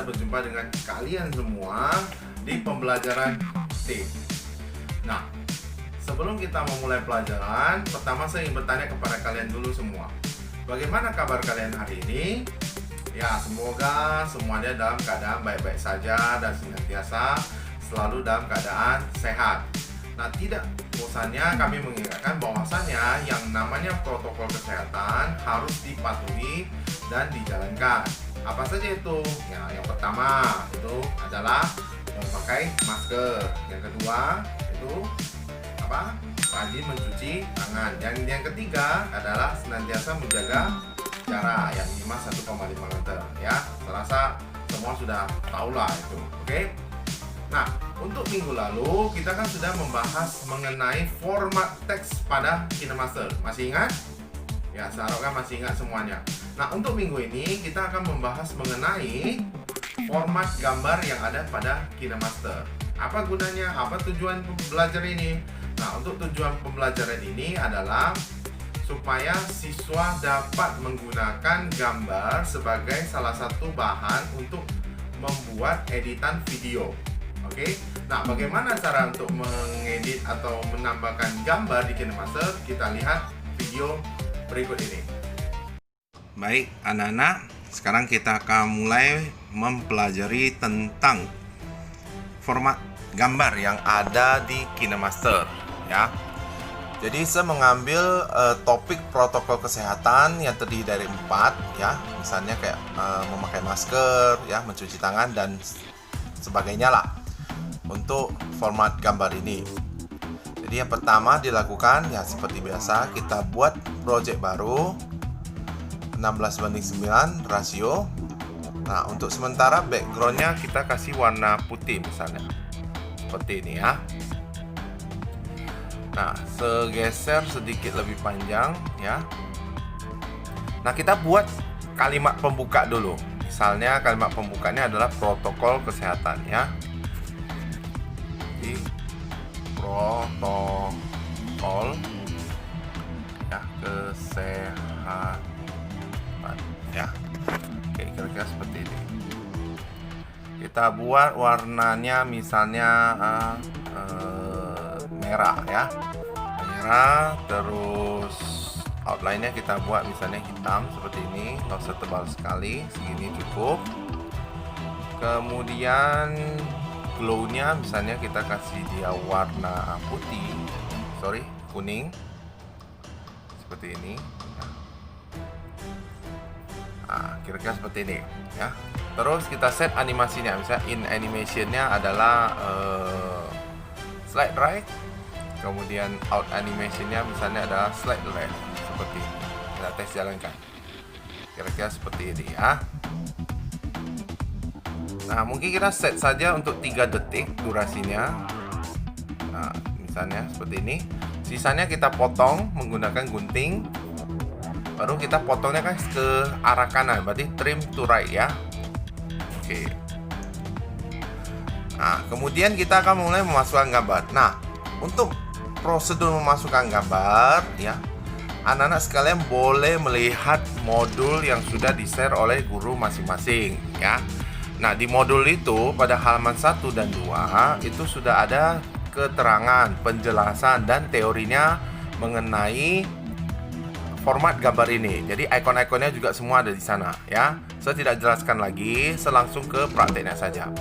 berjumpa dengan kalian semua di pembelajaran T. Nah, sebelum kita memulai pelajaran, pertama saya ingin bertanya kepada kalian dulu semua. Bagaimana kabar kalian hari ini? Ya, semoga semuanya dalam keadaan baik-baik saja dan senantiasa selalu dalam keadaan sehat. Nah, tidak bosannya kami mengingatkan bahwasannya yang namanya protokol kesehatan harus dipatuhi dan dijalankan. Apa saja itu? Ya, yang pertama itu adalah memakai masker. Yang kedua itu apa? Rajin mencuci tangan. Yang ketiga adalah senantiasa menjaga jarak yang minimal 1,5 meter. Ya, saya rasa semua sudah tahu lah itu. Oke? Nah, untuk minggu lalu kita kan sudah membahas mengenai format teks pada KineMaster. Masih ingat? Ya, saya harapkan masih ingat semuanya. Nah, untuk minggu ini kita akan membahas mengenai format gambar yang ada pada KineMaster. Apa gunanya? Apa tujuan belajar ini? Nah, untuk tujuan pembelajaran ini adalah supaya siswa dapat menggunakan gambar sebagai salah satu bahan untuk membuat editan video. Oke, nah bagaimana cara untuk mengedit atau menambahkan gambar di KineMaster? Kita lihat video berikut ini. Baik, anak-anak, sekarang kita akan mulai mempelajari tentang format gambar yang ada di KineMaster, ya. Jadi saya mengambil topik protokol kesehatan yang terdiri dari 4, ya, misalnya kayak memakai masker, ya, mencuci tangan dan sebagainya lah. Untuk format gambar ini, jadi yang pertama dilakukan ya seperti biasa, kita buat project baru 16:9 rasio. Nah, untuk sementara backgroundnya kita kasih warna putih misalnya seperti ini ya. Nah, segeser sedikit lebih panjang ya. Nah, kita buat kalimat pembuka dulu. Misalnya kalimat pembukanya adalah protokol kesehatan ya. Di protokol ya kesehatan ya. Oke, kira-kira seperti ini. Kita buat warnanya misalnya merah ya, merah. Terus outline-nya kita buat misalnya hitam seperti ini, nggak usah tebal sekali, segini cukup. Kemudian glow-nya misalnya kita kasih dia warna putih, kuning seperti ini. Nah, kira-kira seperti ini ya. Terus kita set animasinya, misalnya in animation-nya adalah slide right, kemudian out animation-nya misalnya adalah slide left seperti ini. Kita tes jalankan, kira-kira seperti ini ya. Nah, mungkin kita set saja untuk 3 detik durasinya. Nah, misalnya seperti ini. Sisanya kita potong menggunakan gunting. Baru kita potongnya kan ke arah kanan, berarti trim to right ya. Oke. Nah, kemudian kita akan mulai memasukkan gambar. Nah, untuk prosedur memasukkan gambar ya, anak-anak sekalian boleh melihat modul yang sudah di-share oleh guru masing-masing ya. Nah, di modul itu pada halaman 1 dan 2 itu sudah ada keterangan, penjelasan dan teorinya mengenai format gambar ini. Jadi ikon-ikonnya juga semua ada di sana ya. Saya tidak jelaskan lagi, saya langsung ke prakteknya saja.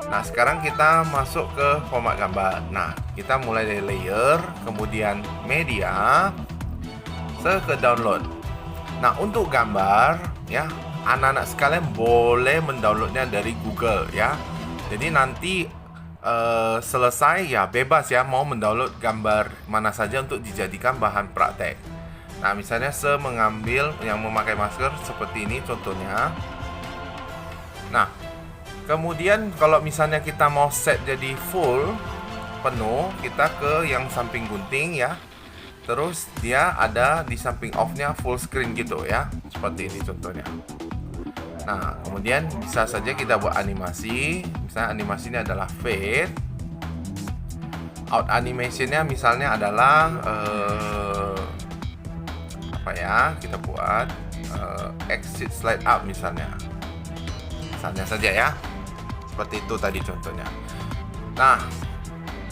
Nah, sekarang kita masuk ke format gambar. Nah, kita mulai dari layer, kemudian media, saya ke download. Nah, untuk gambar ya, anak-anak sekalian boleh mendownloadnya dari Google ya. Jadi nanti selesai ya bebas ya mau mendownload gambar mana saja untuk dijadikan bahan praktek. Nah, misalnya saya mengambil yang memakai masker seperti ini contohnya. Nah, kemudian kalau misalnya kita mau set jadi full penuh, kita ke yang samping gunting ya. Terus dia ada di samping off-nya full screen gitu ya. Seperti ini contohnya. Nah, kemudian bisa saja kita buat animasi. Misalnya animasinya adalah fade. Out animation-nya misalnya adalah apa ya? Kita buat exit slide up misalnya. misalnya saja ya. Seperti itu tadi contohnya. Nah,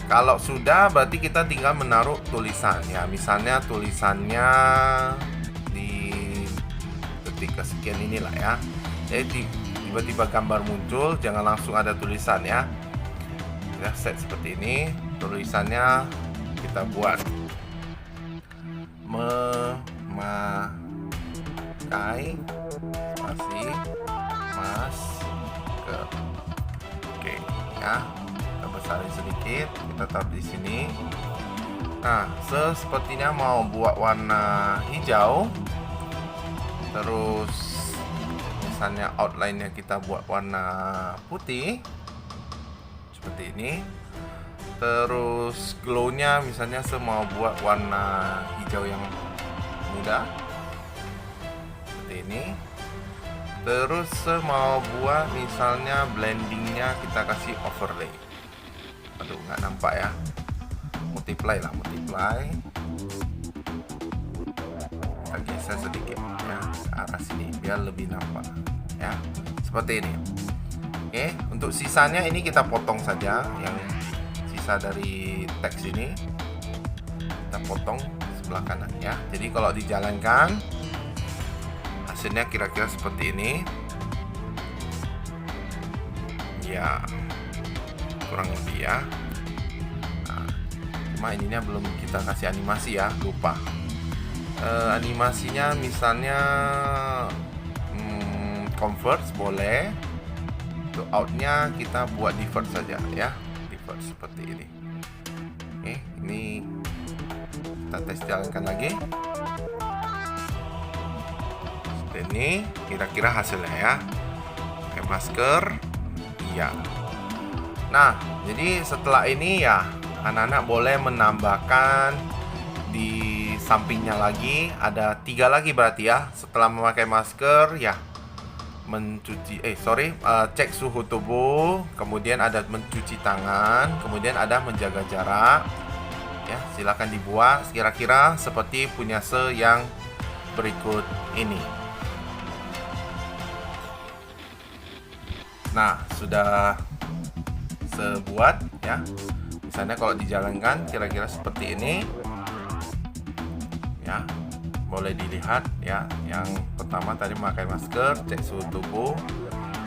kalau sudah berarti kita tinggal menaruh tulisan ya. Misalnya tulisannya di detik kesekian inilah ya. Jadi tiba-tiba gambar muncul, jangan langsung ada tulisan ya. Kita set seperti ini. Tulisannya kita buat memakai spasi masker. Oke ya, kita besarin sedikit, kita taruh di sini. Nah, sepertinya mau buat warna hijau, terus misalnya outline-nya kita buat warna putih seperti ini. Terus glow-nya misalnya saya mau buat warna hijau yang muda seperti ini. Terus saya mau buat misalnya blending-nya kita kasih overlay. Aduh, nggak nampak ya. Multiply lah, multiply. Kita geser sedikit ya ke arah sini biar lebih nampak ya. Seperti ini. Oke, untuk sisanya ini kita potong saja, yang sisa dari teks ini kita potong sebelah kanan ya. Jadi kalau dijalankan hasilnya kira-kira seperti ini ya, kurang lebih ya. Nah, cuma ininya belum kita kasih animasi ya, lupa. Animasinya misalnya convert boleh. Untuk outnya kita buat divert saja ya, divert seperti ini. Oke, ini kita tes jalankan lagi. Seperti ini kira-kira hasilnya ya. Pakai masker, iya. Nah, jadi setelah ini ya anak-anak boleh menambahkan di sampingnya lagi, ada 3 lagi berarti ya. Setelah memakai masker ya, cek suhu tubuh, kemudian ada mencuci tangan, kemudian ada menjaga jarak ya. Silakan dibuat kira-kira seperti punya yang berikut ini. Nah, sudah sebuat ya. Misalnya kalau dijalankan kira-kira seperti ini ya. Boleh dilihat ya. Yang pertama tadi memakai masker, cek suhu tubuh,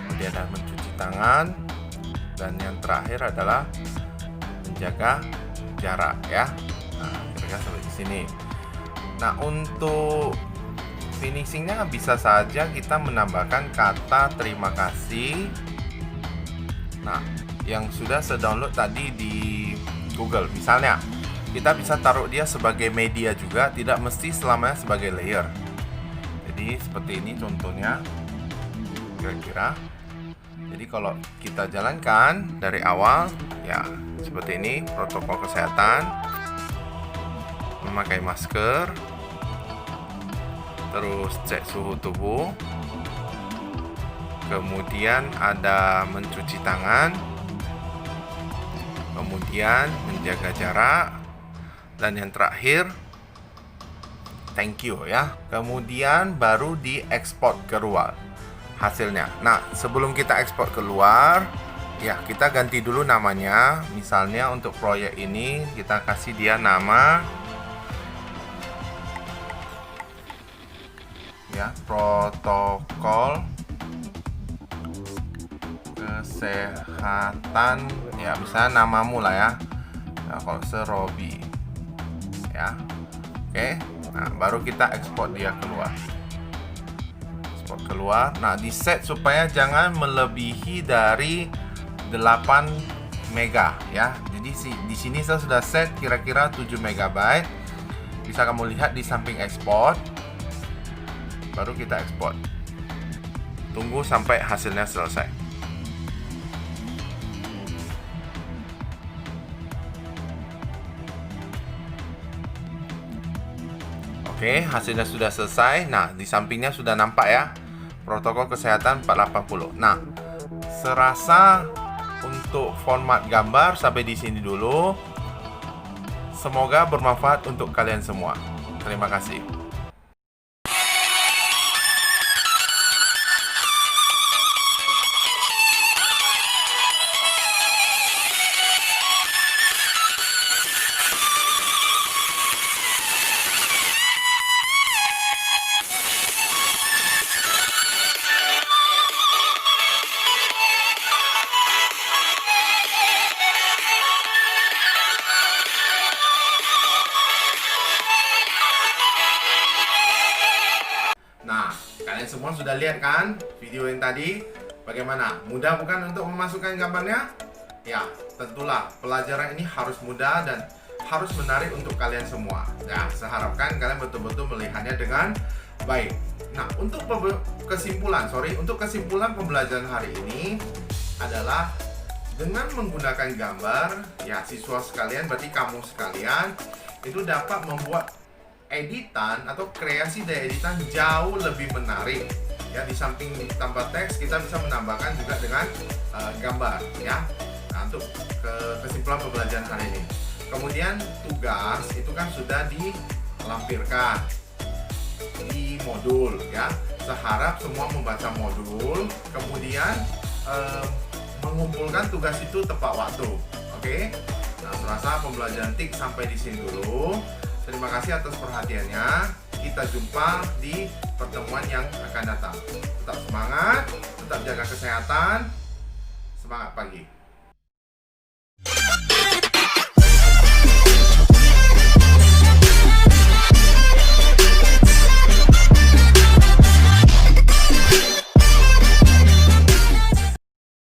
kemudian ada mencuci tangan, dan yang terakhir adalah menjaga jarak ya. Nah, kira-kira sampai di sini. Nah, untuk finishingnya bisa saja kita menambahkan kata terima kasih. Nah, yang sudah saya download tadi di Google misalnya, kita bisa taruh dia sebagai media juga, tidak mesti selamanya sebagai layer. Jadi seperti ini contohnya kira-kira. Jadi kalau kita jalankan dari awal ya seperti ini, protokol kesehatan, memakai masker, terus cek suhu tubuh, kemudian ada mencuci tangan, kemudian menjaga jarak, dan yang terakhir thank you ya. Kemudian baru diekspor keluar hasilnya. Nah, sebelum kita ekspor keluar ya, kita ganti dulu namanya. Misalnya untuk proyek ini kita kasih dia nama ya, protokol kesehatan ya, misalnya namamu lah ya. Nah, kalau Robi ya. Oke. Nah, baru kita ekspor dia keluar. Ekspor keluar. Nah, di set supaya jangan melebihi dari 8 mega ya. Jadi di sini saya sudah set kira-kira 7 MB. Bisa kamu lihat di samping ekspor. Baru kita ekspor. Tunggu sampai hasilnya selesai. Oke, hasilnya sudah selesai. Nah, di sampingnya sudah nampak ya, protokol kesehatan 480. Nah, serasa untuk format gambar sampai di sini dulu. Semoga bermanfaat untuk kalian semua. Terima kasih. Semua sudah lihat kan video yang tadi? Bagaimana? Mudah bukan untuk memasukkan gambarnya? Ya, tentulah pelajaran ini harus mudah dan harus menarik untuk kalian semua. Nah, saya harapkan kalian betul-betul melihatnya dengan baik. Nah, untuk kesimpulan pembelajaran hari ini adalah dengan menggunakan gambar, ya siswa sekalian, berarti kamu sekalian itu dapat membuat editan atau kreasi dari editan jauh lebih menarik. Ya, di samping tambah teks, kita bisa menambahkan juga dengan gambar, ya. Nah, untuk kesimpulan pembelajaran hari ini. Kemudian tugas itu kan sudah dilampirkan di modul, ya. Saya harap semua membaca modul, kemudian mengumpulkan tugas itu tepat waktu. Oke? Nah, serasa pembelajaran TIK sampai di sini dulu. Terima kasih atas perhatiannya. Kita jumpa di pertemuan yang akan datang. Tetap semangat, tetap jaga kesehatan. Semangat pagi.